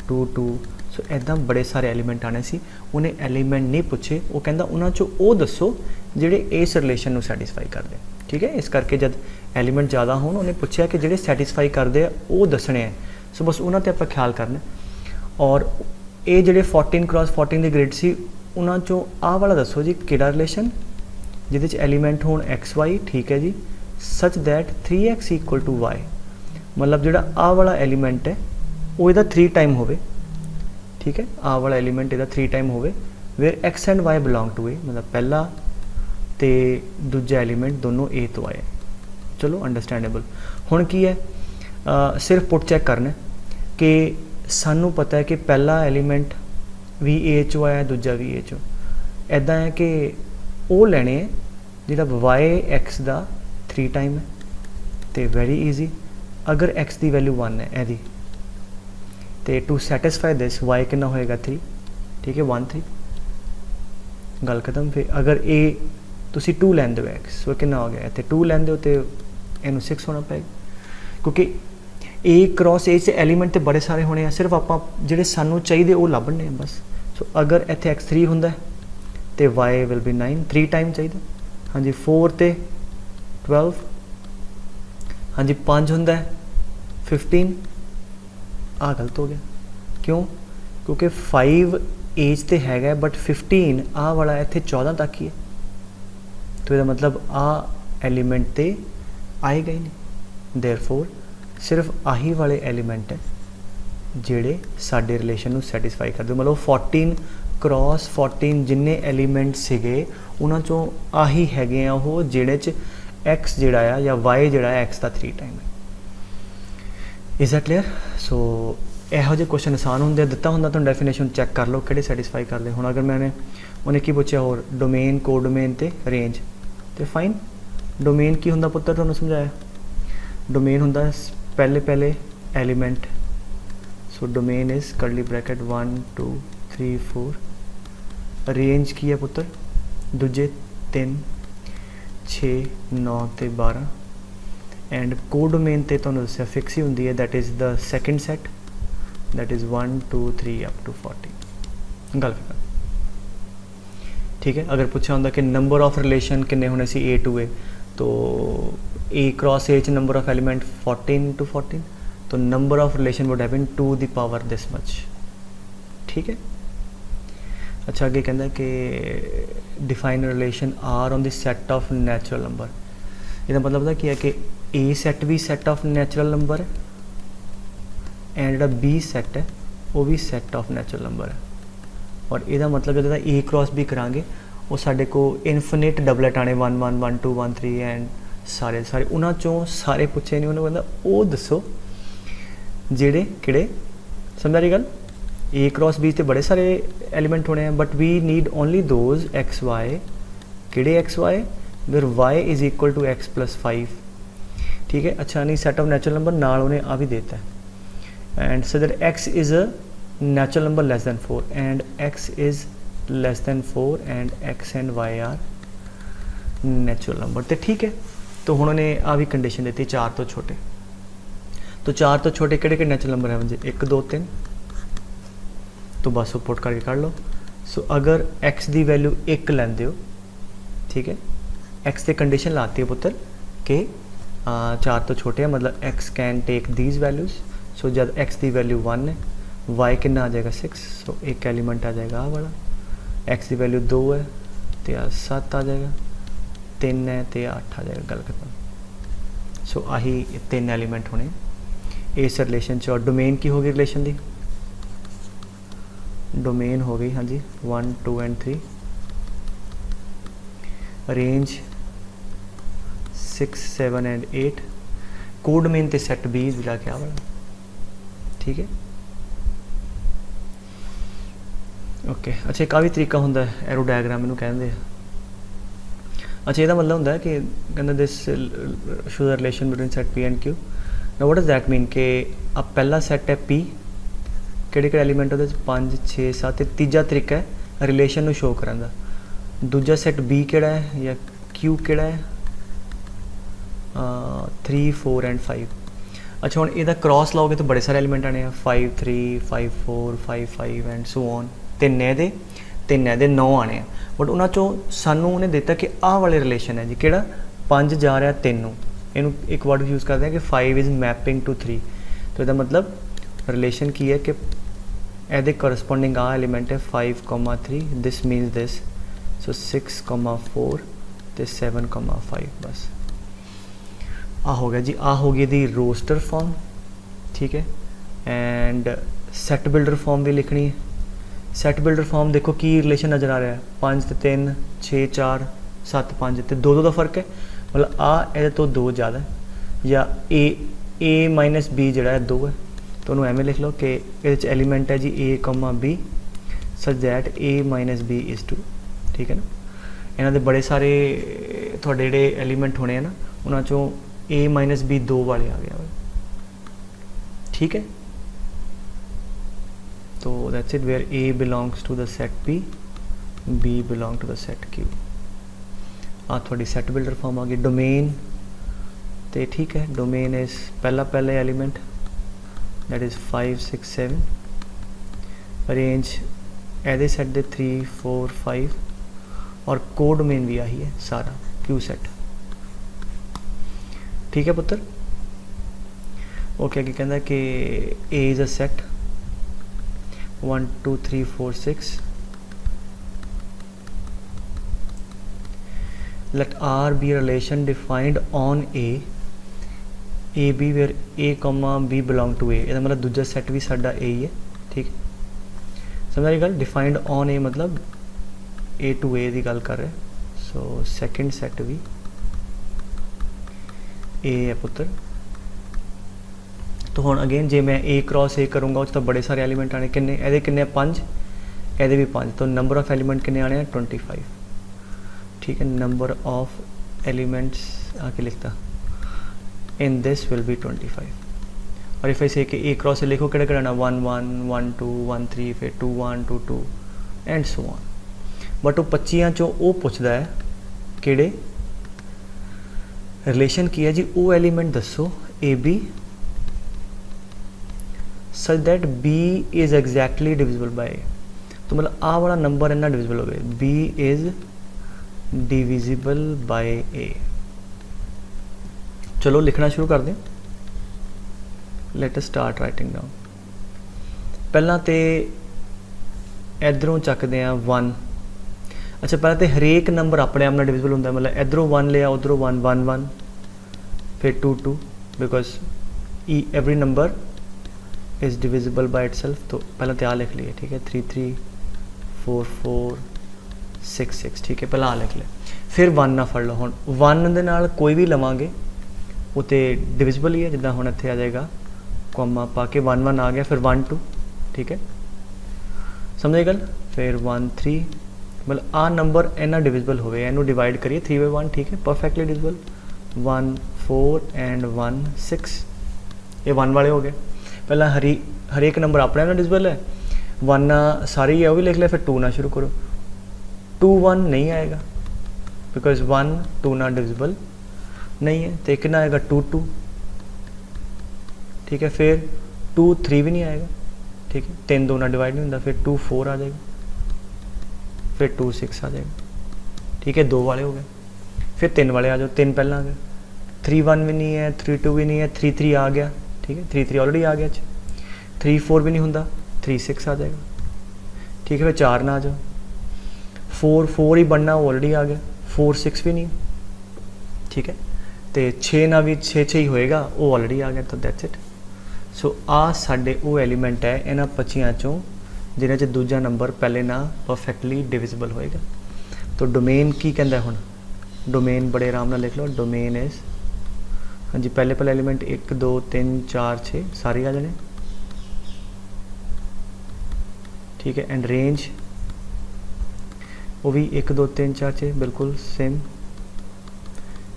2 2। सो इदा बड़े सारे एलीमेंट आने सी। उन्हें एलीमेंट नहीं पूछे, वो कहता उन्होंने चो वो दसो जिहड़े इस रिलेशन को सैटिस्फाई करते। ठीक है, इस करके जब एलीमेंट ज़्यादा हो उन्हें पूछा कि जिहड़े सैटिस्फाई करते हैं वो दसने हैं। सो बस उन्होंने आप ख्याल करना। और ये जिहड़े 14 क्रॉस 14 की ग्रिड सी, उन्होंने चो आ वाला दसो जी किहड़ा रिलेशन जिहदे एलीमेंट होण एक्स वाई। ठीक है जी, such that 3x equal to Y, मतलब जिहड़ा आ वाला एलीमेंट है वो इहदा 3 टाइम होवे। ठीक है, आ वाला एलीमेंट इहदा 3 टाइम होवे where X and Y belong to A, मतलब पहला ते दूजा एलीमेंट दोनों ए तो आए। चलो अंडरस्टैंडेबल। हुण की है, सिर्फ पुट चैक करना कि सानू पता है कि पहला एलीमेंट भी ए चो आया, दूजा भी ए चो। इदां है कि वो लैने जिहड़ा वाई एक्स का 3 टाइम है, तो वेरी ईजी। अगर एक्स की वैल्यू 1 है यदि, तो टू सैटिस्फाई दिस वाई कितना होएगा 3। ठीक है, 1 3, गल खत्म। फिर अगर ए तुसी 2 लैंदे हो एक्स, वो कितना हो गया, तो 2 लैंदे हो तो इनू 6 होना पेगा, क्योंकि ए क्रॉस ए से एलीमेंट तो बड़े सारे होने हैं, सिर्फ आप जिहड़े सानू चाहिए वो लभने हैं बस। सो अगर इत्थे एक्स 3 हुंदा है तो वाई विल बी 9, 3 टाइम चाहिए। हाँ जी, 4 ते 12, हाँ जी 5 हुंदा है 15। आ गलत हो गया, क्यों? क्योंकि 5 एज तो हैगा बट 15 आ वाला इत्थे 14 तक ही है, तो इसका मतलब आ एलीमेंट तो आएगा ही नहीं। देयरफॉर सिर्फ आही वाले एलीमेंट है जिहड़े साडे रिलेशन को सैटिस्फाई करते। मतलब 14 क्रॉस 14 जिन्ने एलीमेंट सीगे उन्हां चों आही हैगे आ वो जिहड़े च एक्स जिहड़ा आ या वाई जिहड़ा एक्स का 3 टाइम है। Is that clear? सो इहो जिहे क्वेश्चन आसान होंगे, दिता होंदा तुहानूं डेफिनेशन चैक कर लो किहड़े सैटिस्फाई करते। हुण अगर मैंने उन्हें की पूछा होर डोमेन कोडोमेन ते रेंज, तो फाइन। डोमेन की हुंदा पुत्तर तुहानूं समझाया, डोमेन हुंदा पहले element. So domain is curly bracket 1 2 3 4। Range की है पुत्तर दूजे 3 6 9 ते 12। एंड कोडोमेन ते तुहानूं दस्सिया फिक्स ही हुंदी है, that is the second set, that is 1 2 3 up to 14। गल खत्म। ठीक है, अगर पूछा होंदा कि नंबर ऑफ रिलेशन किन्ने होने सी ए टू ए, तो ए क्रॉस ए च नंबर ऑफ एलिमेंट 14 टू 14, तो number of relation would have been 2 the power this much. ठीक है। अच्छा, आगे कहता है कि define relation R on the set of natural number. इसका मतलब पता क्या है कि ए सैट भी सैट ऑफ नैचुरल नंबर है एंड जो बी सैट है वो भी सैट ऑफ नैचुरल नंबर है। और यदा मतलब जो ए क्रॉस भी करांगे वो साढ़े को इनफिनिट डबलेट आने 1 1 1 2 1 3 एंड सारे सारे उन्होंने चों सारे पूछे नहीं, उन्होंने कहता वो दसो जेड़े किड़े। समझा रही गल? ए क्रॉस बी ते बड़े सारे एलिमेंट होने हैं, but we need only those X Y. किड़े X Y? Where Y is equal to X plus 5। ठीक है। अच्छा, नहीं सेट ऑफ नेचुरल नंबर नाल उन्हें आ भी देता है। And so that X is a natural number less than 4 and X is less than 4 and X and Y are natural number. तो ठीक है, तो उन्होंने आ भी कंडीशन दी 4 तो छोटे। तो 4 तो छोटे किहड़े किहड़े नेचुरल नंबर है मुझे 1 2 3, तो बस वो पुट करके काढ़ लो। सो अगर एक्स की वैल्यू 1 लैंदे हो, ठीक है, एक्स की कंडीशन लाती है पुत्र कि 4 तो छोटे हैं, मतलब x can take these values. सो जब x की वैल्यू 1 है, y कितना आ जाएगा 6, सो एक एलिमेंट आ जाएगा आ वाला। x की वैल्यू 2 है तो आ 7 आ जाएगा, 3 है तो 8 आ जाएगा, गल खत्म। सो आही 3 एलीमेंट होने इस रिलेशन च। और डोमेन की होगी रिलेशन की, डोमेन हो गई हाँ जी 1 2 and 3, range 6 7 and 8, code main ते सैट बी मिला के आ वाला, ठीक है ओके। अच्छा एक भी तरीका होंदा है एरो डायग्राम इनू कहते हैं। अच्छा ਇਹਦਾ मतलब होंदा है कि कहते this show the relation between set P and Q. Now what does that mean कि अब पहला सैट है पी, ਕਿਹੜੇ एलीमेंट ਉਹਦੇ 5 6 7, ਤੇ ਤੀਜਾ ਤਰੀਕਾ ਹੈ ਰਿਲੇਸ਼ਨ ਨੂੰ ਸ਼ੋ ਕਰਨ ਦਾ। ਦੂਜਾ ਸੈਟ ਬੀ ਕਿਹੜਾ ਹੈ ਜਾਂ क्यू ਕਿਹੜਾ ਹੈ 3 4 एंड 5। अच्छा ਹੁਣ ਇਹਦਾ क्रॉस ਲਾਓਗੇ ਤਾਂ ਬੜੇ ਸਾਰੇ एलिमेंट ਆਣੇ ਆ 5 3 5 4 5 5 एंड सो ऑन। ਤਿੰਨ ਇਹਦੇ 9 ਆਣੇ ਆ, ਬਟ ਉਹਨਾਂ ਚੋਂ ਸਾਨੂੰ ਉਹਨੇ ਦਿੱਤਾ ਕਿ ਆਹ ਵਾਲੇ ਰਿਲੇਸ਼ਨ ਹੈ ਜੀ ਕਿਹੜਾ 5 ਜਾ ਰਿਹਾ 3 ਨੂੰ, ਇਹਨੂੰ ਇੱਕ ਵਰਡ ਯੂਜ਼ ਕਰਦੇ ਆ ਕਿ 5 ਇਜ਼ ਮੈਪਿੰਗ ਟੂ 3। तो ਇਹਦਾ मतलब ਰਿਲੇਸ਼ਨ ਕੀ ਹੈ ਕਿ ਇਹਦੇ ਕਰਸਪੋਂਡਿੰਗ ਆ एलिमेंट है 5 3, दिस मीन्स दिस, सो 6 4 ਤੇ 7 5 बस आ हो गया जी। आ हो गई दी रोस्टर फॉर्म, ठीक है। एंड सैट बिल्डर फॉर्म भी लिखनी है। सैट बिल्डर फॉर्म देखो की रिलेशन नज़र आ रहा है 5 ते 3 6 4 7 5 ते 2 का फर्क है, मतलब आ ये तो 2 ज़्यादा है, या ए माइनस बी जोड़ा है 2 है, तो उन्होंने एवं लिख लो कि ये एलीमेंट है जी a B such that a minus B is 2, ठीक है ना। इन्होंने बड़े सारे थोड़े जोड़े एलीमेंट होने हैं ना, उन्होंने चों a माइनस बी 2 वाले आ गया, ठीक है। तो that's it, where a belongs to the set p, b belong to the set q। आ थोड़ी सेट बिल्डर फॉर्म आ गई। डोमेन तो ठीक है, डोमेन इज पहला एलिमेंट दैट इज़ 5 6 7, रेंज एदे सेट दे 3 4 5, और को डोमेन भी आही है सारा क्यू सेट, ठीक है पुत्र ओके। अगे कहता है कि A is a set 1 2 3 4 6, let R be a relation defined on A B where A, B belong to A। ਇਹਦਾ मतलब दूजा सेट भी साडा A ही है, ठीक है। समझ रही गल, डिफाइंड ऑन A मतलब A to A की गल कर रहे, सो सेकंड सेट भी A है पुत्र। तो हुण अगेन जे मैं A क्रॉस A करूँगा उस तो बड़े सारे एलीमेंट आने, किन्ने ਇਹਦੇ किन्ने 5, ਇਹਦੇ भी 5, तो नंबर ऑफ एलीमेंट किन्ने आने 25, ठीक है। नंबर ऑफ एलिमेंट्स आके लिखता इन दिस विल बी 25। और इफ आई से कि ए क्रॉस से लिखो किहड़ा किहड़ा 1 1 1 2 1 3, फिर 2 1 2 2 एंड सो ऑन। बट वो 25 चों वो पुछदा है किहड़े रिलेशन की है जी, वो एलीमेंट दसो A B such that B is exactly divisible by A. तो मतलब आ वाला नंबर इन्ना डिविजिबल हो गया, B is divisible by A. चलो लिखना शुरू कर दें, let us start writing down. पहला तो इधरों चकते हैं 1। अच्छा पहले तो हरेक नंबर अपने आप में डिविजिबल होंगे, मतलब इधरों 1 लिया उधरों 1 1 1, फिर 2 2, because every number is divisible by itself. तो पहले तो आ लिख लिए, ठीक है 3 3 4 4 6 6, ठीक है पहला आ लिख लिया। फिर 1 ना फड़ लो, हुण 1 दे नाल कोई भी लवांगे वो तो डिविजिबल ही है, जिदा हुण इत्थे आ जाएगा कॉमा पा के 1 1 आ गया, फिर 1 2, ठीक है समझे गल। फिर 1 3, मतलब आ नंबर इन्ना डिविजिबल हो गया, इनू डिवाइड करिए 3 by 1, ठीक है परफेक्टली डिविजिबल। 1 4 एंड 1 6, ये 1 वाले हो गए। पहला हरेक नंबर अपने ना डिविजिबल है, 1 सारे ही है वो भी लिख लिया, फिर 2 ना शुरू करो। 2 1 नहीं आएगा बिकॉज 1 2 ना डिविजिबल नहीं है, तो कितना आएगा 2 2, ठीक है। फिर 2 3 भी नहीं आएगा, ठीक है 3 2 ना डिवाइड नहीं होता, फिर 2 4 आ जाएगा, फिर 2 6 आ जाएगा, ठीक है 2 वाले हो गए। फिर 3 वाले आ जाओ, 3 पहला आ गए, 3 1 भी नहीं है, 3 2 भी नहीं है, 3 3 आ गया, ठीक है, 3 3 ऑलरेडी आ गया, 3 4 भी नहीं होंगे, 3 6 आ जाएगा, ठीक है। फिर 4 ना आ जाओ, 4 4 ही बनना, ऑलरेडी आ गया, 4 6 भी नहीं, ठीक है। तो 6 ना भी 6 6 ही होएगा, वो ऑलरेडी आ गया, तो दैट्स इट। सो आ साडे वो एलीमेंट है इन्हां 25 चों जिन्हां च दूजा नंबर पहले ना परफेक्टली डिविजिबल होएगा। तो डोमेन की कहंदा हुण, डोमेन बड़े आराम नाल लिख लो, डोमेन इज, हाँ जी, पहले पहले एलीमेंट 1 2 3 4 6 सारे आ जाने, ठीक है। एंड रेंज वो भी 1 2 3 4 6 बिल्कुल सेम,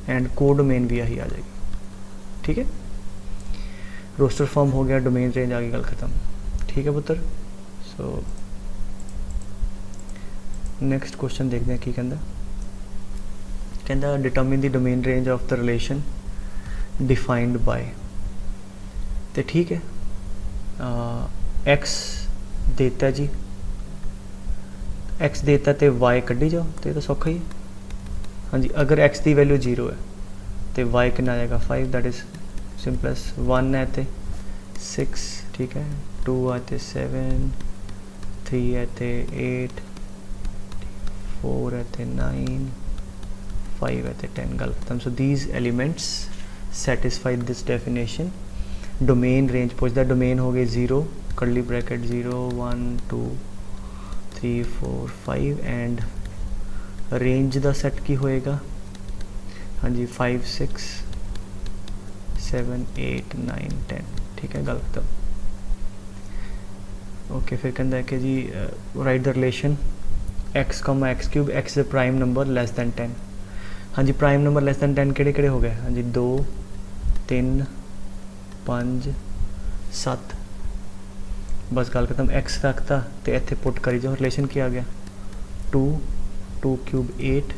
एंड को डोमेन भी यही आ जाएगी, ठीक है। रोस्टर फॉर्म हो गया, डोमेन रेंज आ गई, गल खत्म, ठीक है पुत्र। सो नेक्स्ट क्वेश्चन देखते हैं की कहता, कहता determine the domain range of the relation defined by, तो ठीक है, एक्स देता जी, एक्स देता तो वाई कढ़ी जाओ, तो ये तो सौखा ही है, हाँ जी। अगर एक्स की वैल्यू 0 है तो वाई कितना आ जाएगा 5, दैट इज सिंपलेस। 1 है तो 6, ठीक है, 2 है तो 7, 3 है तो 8, 4 है तो 9, 5 है तो 10, गल खत्म। So these elements satisfy this definition. Domain range पूछता, डोमेन हो गए 0 कर्ली ब्रैकेट 0 1 2 3 4 5 एंड रेंज का सैट की होएगा, हाँ जी, 5 6 7 8 9 10, ठीक है, गल खत्म। ओके, फिर कहता है कि जी write the relation x, x cube, x is prime number less than 10, हाँ जी। प्राइम नंबर लेस दैन 10 केड़े केड़े हो गए, हाँ जी, 2 3 5 7, बस गल खत्म। x रखता तो इत्थे पुट करी जाओ, रिलेशन की आ गया 2 2 क्यूब 8,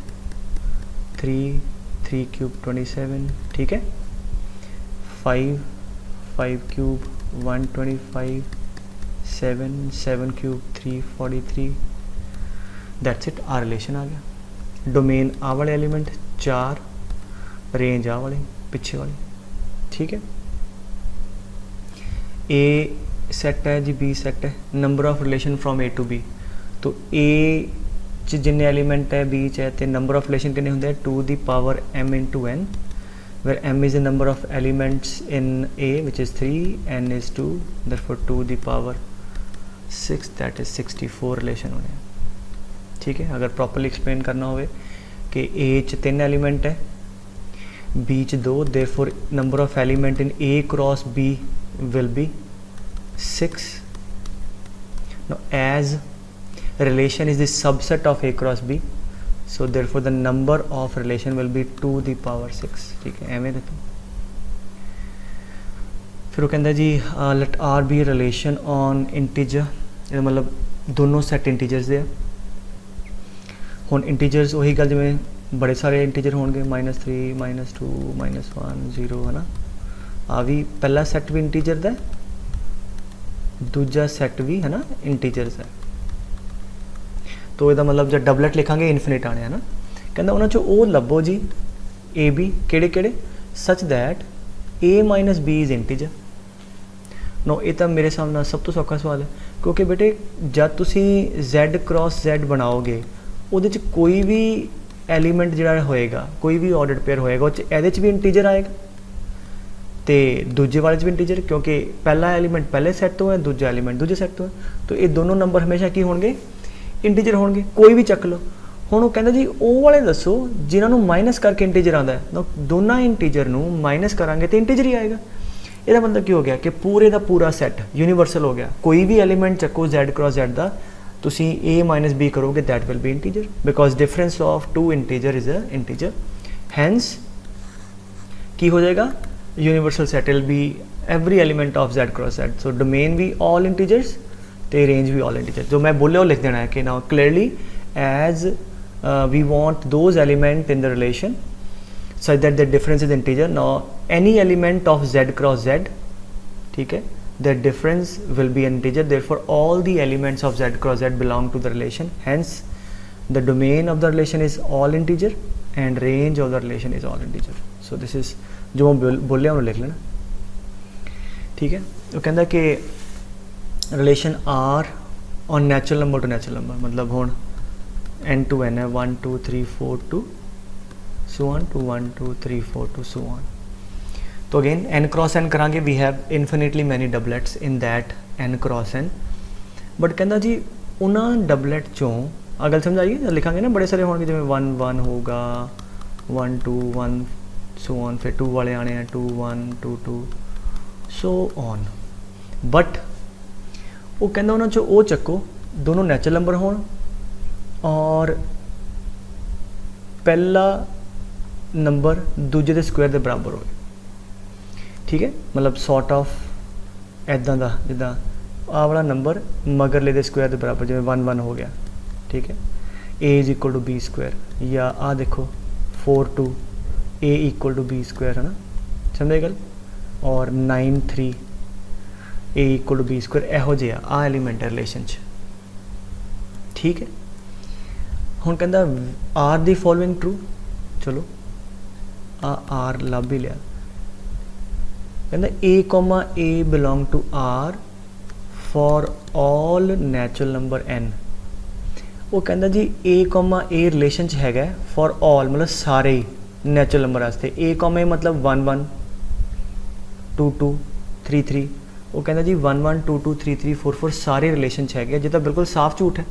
3 3 क्यूब 27, ठीक है। 5 5 क्यूब 125, 7 7 क्यूब 343, दैट्स इट, आ रिलेशन आ गया। डोमेन आ वाले एलिमेंट 4, रेंज आ वाले पिछे वाले, ठीक है। ए सैट है जी, बी सैट है, number of relation from A to B, तो ए च जिन्ने एलिमेंट है बी च है तो नंबर ऑफ रिलेशन कितने होंगे 2 the power m into n, where m is the number of elements in A which is 3, n is 2, therefore 2 the power 6, that is 64 relation होने, ठीक है। अगर प्रॉपरली एक्सप्लेन करना हो कि A च 3 एलिमेंट है, B च 2, therefore number of element in A cross B will be 6. Now as relation is the subset of A cross B, so therefore the number of relation will be 2 the power 6, ठीक है, एवं देखो। फिर वो कहता जी let R be relation on integer, मतलब दोनों सैट इंटीजर्स दे। हुण इंटीजर्स वही गल जिवें बड़े सारे इंटीजर होंगे, -3 -2 -1 0, है ना। आ भी पहला सैट भी इंटीजर का, दूजा सैट भी है ना इंटीजर्स है, तो यदा मतलब जब डबलेट लिखांगे इनफिनिट आने, है ना। कहता उन्होंने चो वो लभो जी ए बी केड़े केड़े, such that A minus B is integer. No ये तो मेरे हिसाब नाल सब तो सौखा सवाल है, क्योंकि बेटे जब तुसी Z क्रॉस Z बनाओगे उहदे च कोई भी एलीमेंट जिहड़ा होएगा, कोई भी ऑर्डर्ड पेयर होएगा, उह च इहदे च भी इंटीजर आएगा तो दूजे वाले च भी इंटीजर, क्योंकि पहला एलीमेंट पहले सैट तो है, दूजा एलीमेंट दूजे सैट तो है, तो ये दोनों नंबर हमेशा की होंगे इंटीजर होंगे, कोई भी चक लो। हुण वो कहंदा जी वो वाले दसो जिन्होंने माइनस करके इंटीजर आता है, दोनों इंटीजर नूं माइनस करांगे तो इंटीजर ही आएगा। ਇਹਦਾ मतलब की हो गया कि पूरे का पूरा सैट यूनीवर्सल हो गया, कोई भी एलीमेंट चको Z क्रॉस Z का तुसी A माइनस B करोगे that will be integer, because difference of 2 integer is a integer, hence की हो जाएगा universal set will be every element of Z cross Z। So domain भी all integers तो range भी all integer, जो मैं बोले वो लिख देना है कि now clearly as we want those element in the relation such that the difference is integer. Now any element of Z cross Z, ठीक है, the difference will be integer, therefore all the elements of Z cross Z belong to the relation, hence the domain of the relation is all integer and range of the relation is all integer. So this is जो मैं बोलिया उन्होंने लिख लेना, ठीक है। वो कहता कि relation R on natural number to natural number, मतलब हुण n टू n है 1 2 3 4 to so on to 1 2 3 4 to so on. तो अगेन n क्रॉस n करांगे, we have infinitely many doublets in that n cross n, but कहता जी उन्होंने doublet चों आ गल समझ आइए, लिखांगे ना बड़े सारे होंगे, जिवें 1 1 होगा 1 2 1 सो ऑन, फिर 2 वाले आने हैं 2 1 2 2 सो ऑन। बट वो कहना उन्होंने चो वो चक्को दोनों नैचुरल नंबर होण और पहला नंबर दूजे के स्क्वायर के बराबर हो, ठीक है। मतलब सॉर्ट ऑफ ऐदा का जिदा आ वाला नंबर मगरले के स्क्वायर के बराबर, जिवें 1 1 हो गया, ठीक है। A is equal to B square, या आ देखो 4 2 A equal to B square, है ना, समझे गल। और 9 3 A equal to B square, यहो जिहा आ एलीमेंट है रिलेशन च, ठीक है। हुण कहंदा आर दी फॉलोइंग ट्रू, चलो आर लभ ही लिया। कहंदा A belong to R for all natural number n। वो कहंदा जी ए रिलेशन च हैगा फॉर ऑल, मतलब सारे ही नैचुरल नंबर वास्ते। ए मतलब 1 1 2 2 3 3। वो कहंदा जी 1 1 2 2 3 3 4 4 सारे रिलेशन च हैगे, जो तो बिल्कुल साफ झूठ है,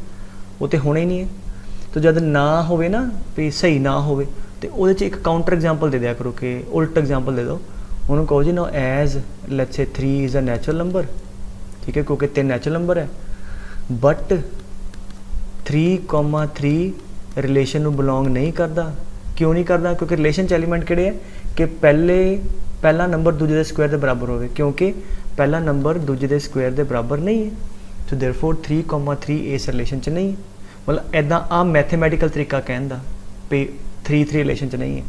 वो तो होना ही नहीं है। तो जब ना होवे ना भी सही ना होवे तो वो एक काउंटर एग्जाम्पल दे दिया करो कि उल्ट एग्जाम्पल दे दो, उन्होंने कहो जी no as let's say 3 is a natural number, ठीक है, क्योंकि 3 नैचुरल नंबर है, बट 3,3 रिलेशन में बिलोंग नहीं करता। क्यों नहीं करता? क्योंकि रिलेशन च एलीमेंट किहड़े है कि पहला नंबर दूजे के स्क्वायर के बराबर हो, क्योंकि पहला नंबर दूजे के स्क्वायर के बराबर नहीं है। तो देयरफॉर 3,3 इस रिलेशन च नहीं है। मतलब इदा आ मैथेमैटिकल तरीका कहने का भी 3 रिलेशन च नहीं है।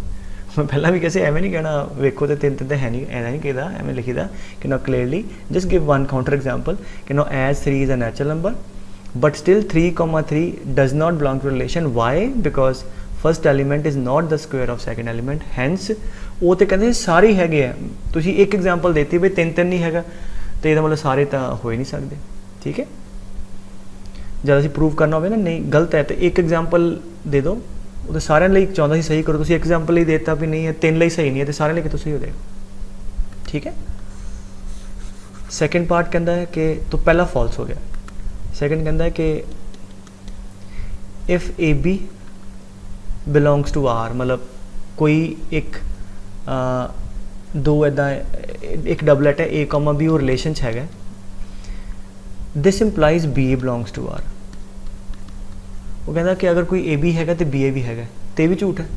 मैं पहला भी कैसे एवं नहीं कहना वेखो तो 3 3 तो है नहीं, ऐसा नहीं कहता, एवं लिखी था कि no clearly just give one counter example कि no as 3 is a natural number but still 3,3 does not belong to relation. Why? Because first element is not the square of second element, hence वो तो कहते सारे हैगे है। तुसीं एक example देती भी 3 3 नहीं हैगा तो यह मतलब सारे तो हो ही नहीं सकते, ठीक है। जब असीं प्रूव करना हो ना नहीं गलत है तो एक एग्जाम्पल दे दो, वो तो सारे लिए चाहता सी सही करो, तुसीं एक एग्जाम्पल ही देता भी नहीं है 3 लिए सही नहीं है तो सारे लिए तो सही हो जाएगा, ठीक है। सैकेंड पार्ट कहता है कि तो पहला फॉल्स हो गया। सैकेंड कहता है कि if A B belongs to R, मतलब कोई एक दो इदा एक डबलेट है ए बी वो रिलेशन है, this implies B A belongs to R. वो कहता कि अगर कोई ए बी है तो बी ए भी है, तो ये भी झूठ है।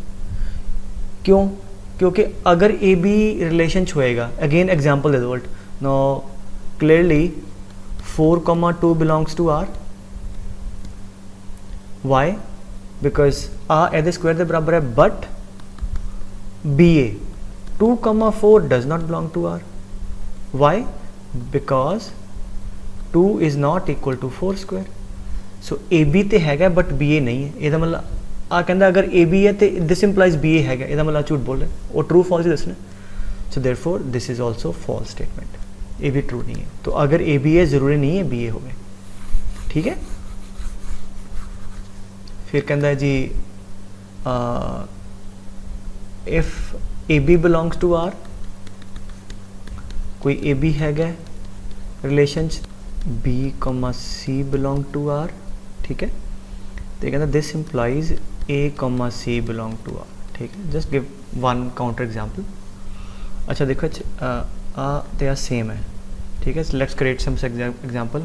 क्यों? क्योंकि अगर ए बी रिलेशन होएगा, अगेन एग्जाम्पल दे दो world no clearly 4,2 belongs to R. Why? Because आ ए स्क्वायर के बराबर है but B A 2,4 does not belong to R. Why? Because 2 is not equal to 4 square. So A B तो है but B ए नहीं है। यदा मतलब आ कहता अगर ए बी है तो दिस इंप्लाइज बी ए है, यदा मतलब झूठ बोल रहे, वो ट्रू फॉल्स ही दसना। So therefore this is also false statement, ये भी ट्रू नहीं है। तो अगर ए बी है ज़रूरी नहीं है बी ए हो, ठीक है। फिर कहता है जी if A B belongs to R, कोई ए बी है relation B C belong to R, ठीक है। तो कहता this implies A C belong to R, ठीक है। Just give one counter example. अच्छा देखो दे आर सेम है, ठीक है। Let's create some example.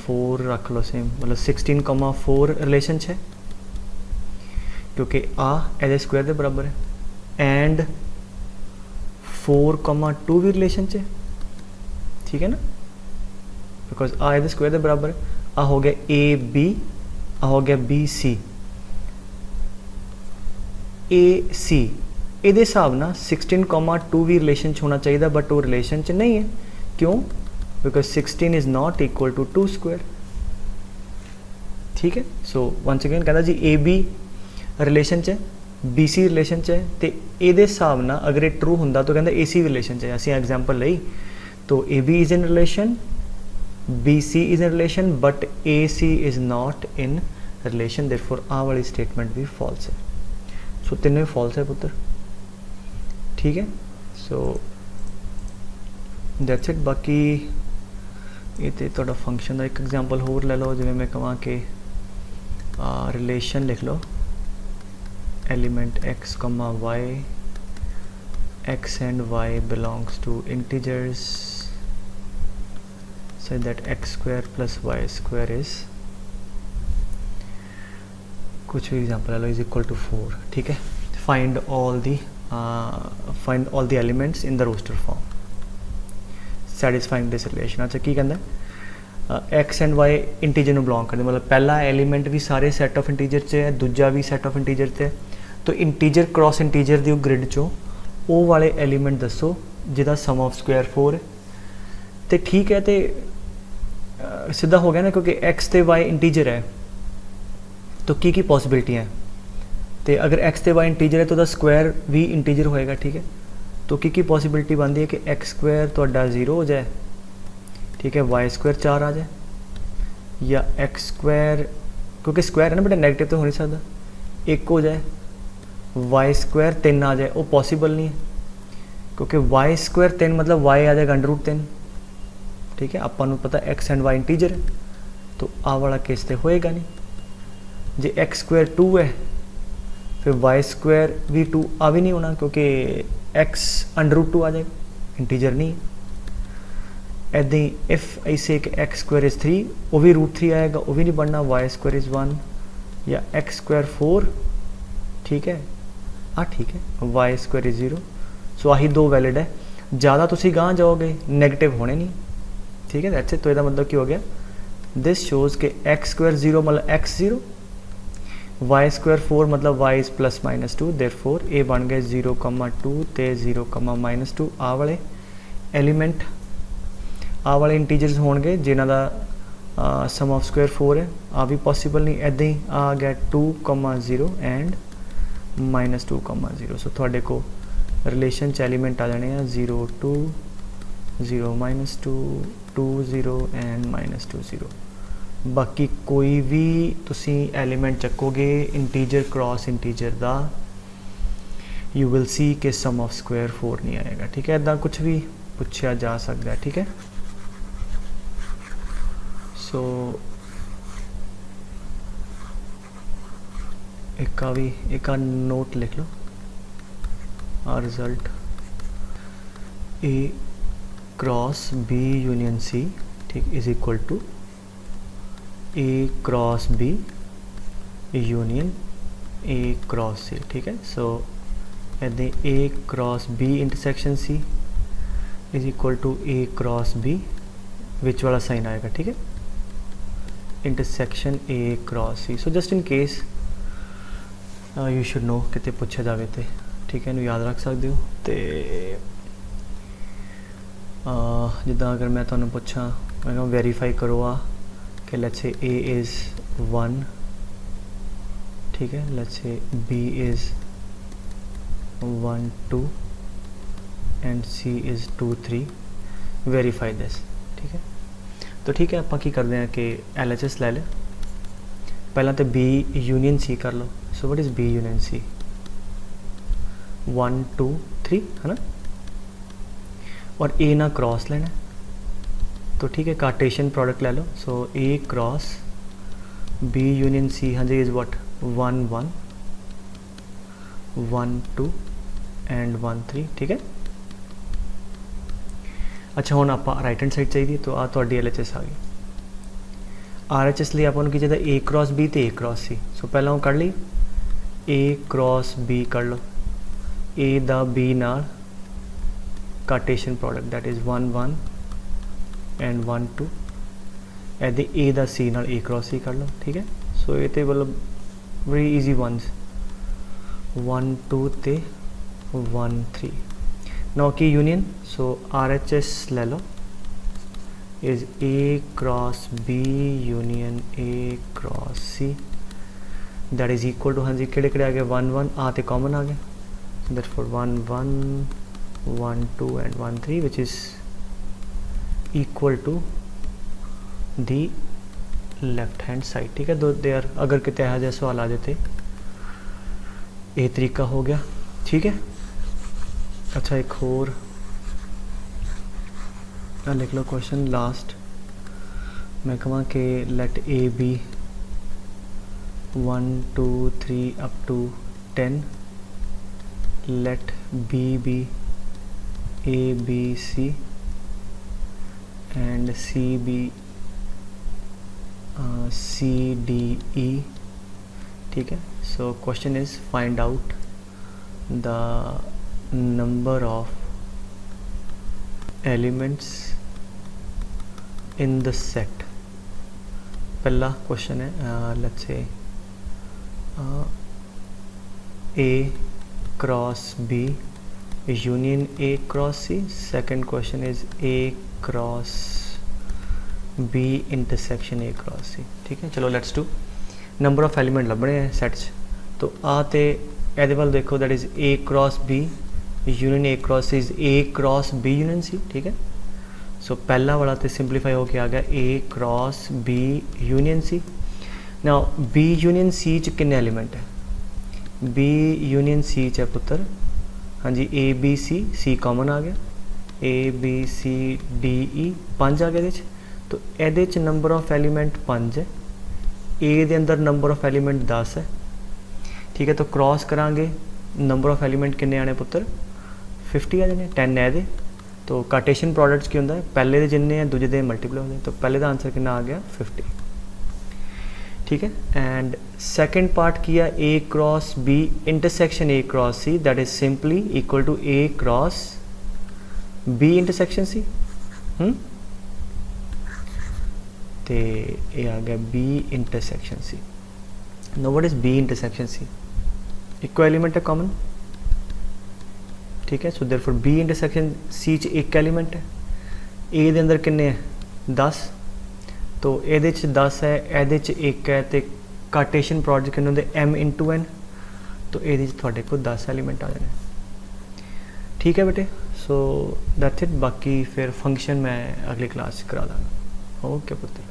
4 रख लो सेम, मतलब 16,4 रिलेशन है क्योंकि आ एज स्क्वायर के बराबर है, एंड 4,2 भी रिलेशन है, ठीक है ना, बिकॉज आ एज स्क्वायर के बराबर है। आ हो गया ए बी, आ हो गया बी सी। ए सी ये हिसाब ना 16,2 भी रिलेशन होना चाहिए बट वो रिलेशन च नहीं है। क्यों? Because 16 is not equal to 2 square, ठीक है। सो वंस अगेन कहता जी ए बी रिलेशन च BC रिलेशन च है तो ये हिसाब ना अगर ये ट्रू होंदा तो कहता AC रिलेशन च है। असीं एग्जाम्पल लई तो AB is in relation, BC is in relation but AC is not in relation, therefore आ वाली स्टेटमेंट भी फॉल्स है। सो तीनों फॉल्स है पुत्र, ठीक है। So that's it. बाकी ये तो तुहाडा फंक्शन का एक एग्जाम्पल होर ले लो, जिवें मैं कहां कि रिलेशन लिख लो element x, y, x and y belongs to integers so that x square plus y square is कुछ भी एग्जाम्पल ले लो इज इक्वल टू 4, ठीक है। Find all the elements in the roster form satisfying this relation. अच्छा की कहता है X and Y integer में बिलोंग करते, मतलब पहला एलिमेंट भी सारे सैट ऑफ इंटीजर च है, दूजा भी सैट ऑफ इंटीजर च है, तो इंटीजर क्रॉस इंटीजर की ग्रिड चो वो वाले एलिमेंट दसो जिदा सम ऑफ स्क्वायर 4 है। तो ठीक है, तो सीधा हो गया ना, क्योंकि एक्स तो वाई इंटीजर है तो की पॉसिबिलिटी है, तो अगर एक्स तो वाई इंटीजर है तो उसका स्क्वायर भी इंटीजर होएगा, ठीक है। तो की पॉसिबिलिटी बनती है कि एक्स स्क्वायर तो 0 हो जाए, ठीक है, वाई स्क्वायर 4 आ जाए, या एक्स स्क्वायर क्योंकि स्क्वायर है ना बेटा नेगेटिव तो हो नहीं सकता, 1 हो जाए, वाई स्क्वायर 3 आ जाए, वो पॉसिबल नहीं है क्योंकि वाई स्क्वायर 3 मतलब वाई आ जाएगा √3, ठीक है। अपन पता एक्स एंड वाई इंटीजर है तो आ वाला केस तो होएगा नहीं। जे एक्स स्क्वायर 2 है फिर वाई स्क्वायर भी 2 आ भी नहीं होना क्योंकि एक्स √2 आ जाएगा, इंटीजर नहीं है। ऐसे ही इफ ऐसे कि एक्स स्क्वायर इज़ 3 वो भी √3 आएगा, वो भी नहीं बनना, वाई स्क्वायर इज़ 1 या एक्स स्क्वायर 4, ठीक है, ठीक है, वाई स्क्वायर इज़ 0। सो आही 2 वैलिड है, ज़्यादा तुसी गांह जाओगे नेगेटिव होने नहीं, ठीक है। That's it. तो इसका मतलब क्या हो गया, दिस शोज़ के एक्स स्क्वायर 0 मतलब एक्स 0, वाई स्क्वायर 4 मतलब वाई इज़ +-2, देयरफॉर ये बन गए 0,2 ते 0,-2 आ वाले एलिमेंट, आ वाले इंटीजर्स होंगे जिन्हों का सम ऑफ स्क्वायर 4 है, आ भी पॉसिबल नहीं। ऐसे ही आ गया 2,0 एंड -2,0। सो थोड़े को रिलेशन च एलीमेंट आ जाने हैं 0, 2, 0, -2, 2, 0 एंड -2, 0। बाकी कोई भी तुसी एलीमेंट चकोगे इंटीजर क्रॉस इंटीजर दा, यू विल सी कि सम ऑफ स्क्वायर 4 नहीं आएगा, ठीक है। इदा कुछ भी पूछा जा सकता है, ठीक है। सो एक नोट लिख लो, result A cross B union C, ठीक, is equal to A cross B union A cross C, ठीक है। सो ऐसे A cross B intersection C is equal to A cross B, which वाला साइन आएगा, ठीक है, intersection A cross C. So just in case you should know कितने पूछा जाए तो, ठीक है, याद रख सकते हो। तो जिदा अगर मैं तुहानू पूछा, मैं कहूँ वेरीफाई करो कि लेट्स से ए इज़ 1, ठीक है, let's say B is 1, 2 and C is 2, 3, verify this, ठीक है। तो ठीक है, आप की करते हैं कि LHS ले लें, पहला तो बी यूनियन सी कर लो। So what is B union C, 1, 2, 3 है ना, और ए ना क्रॉस लेना है, तो ठीक है, कार्टेशियन प्रोडक्ट ले लो। सो ए क्रॉस बी यूनियन सी, हाँ जी, इज़ व्हाट 1, 1, 1, 2 एंड 1, 3, ठीक है। अच्छा हुण आप राइट हैंड साइड चाहिए तो आ तुहाडी LHS आ गई। RHS लिए आपको की चाहिए ए क्रॉस बी तो ए क्रॉस सी। सो पहला कर ली ए क्रॉस बी कर लो, ए दा बी नाल Cartesian product that is 1, 1 and 1, 2, ऐसे ए दा सी नाल ए क्रॉस सी कर लो, ठीक है। सो ये तो मतलब वेरी ईजी वनस, 1, 2 ते 1, 3 नौ की यूनियन। सो RHS ले लो is A cross B union A cross C, that is equal to, हाँ जी किहड़े किहड़े आ गए 1 1 आ तो कॉमन आ गया, therefore 1 1 1 2 and 1 3 which is equal to the left hand side. ठीक है, दो दे आर, अगर कितने यह जहा सवाल आ जाते ये तरीका हो गया। ठीक है, अच्छा एक होर लिख लो क्वेश्चन लास्ट, मैं कहाँ कि let A B 1 2 3 up to 10, let B B A B C and C B C D E. ठीक है, so question is find out the number of elements in the set. पहला question है let's say A cross B union A cross C. Second question is A cross B intersection A cross C. ठीक है, चलो let's do number of element लभने हैं sets. तो आ ते एदे वाल देखो, that is A cross B union A cross C is A cross B union C. ठीक है, सो पहला वाला तो सिंपलीफाई होके आ गया A cross B union C. Now B union C च किन्ने एलिमेंट है, बी यूनियन सी च है पुत्र, हाँ जी ए बी सी कॉमन आ गया, ए बी सी डी ई 5 आ गया ये। तो ये नंबर ऑफ एलिमेंट 5 है, ए दे अंदर नंबर ऑफ एलिमेंट 10 है। ठीक है, तो क्रॉस करांगे नंबर ऑफ एलिमेंट किन्ने आने पुत्र 50 आ जाने, 10 है दे। तो कार्टेशियन प्रोडक्ट्स की होंगे पहले दे जिन्ने हैं दूजे दे मल्टीप्लाई होंगे, तो पहले का आंसर कितना आ गया 50। ठीक है, एंड सेकंड पार्ट किया A cross B intersection A cross C, that is simply equal to A cross B intersection C. तो ये आ गया B intersection C. No what is B intersection C, इक्को एलिमेंट है कॉमन। ठीक है, so therefore B intersection C च एक एलिमेंट है, ए दे अंदर किन्ने है 10, तो ये 10 है, ये एक है, तो कार्टेशियन प्रोडक्ट किन्ने होंदे m इंटू n, तो ये थोड़े को 10 एलिमेंट आ जाने। ठीक है बेटे, सो दैट्स इट। बाकी फिर फंक्शन मैं अगली क्लास करा दाँगा। ओके पुत्र।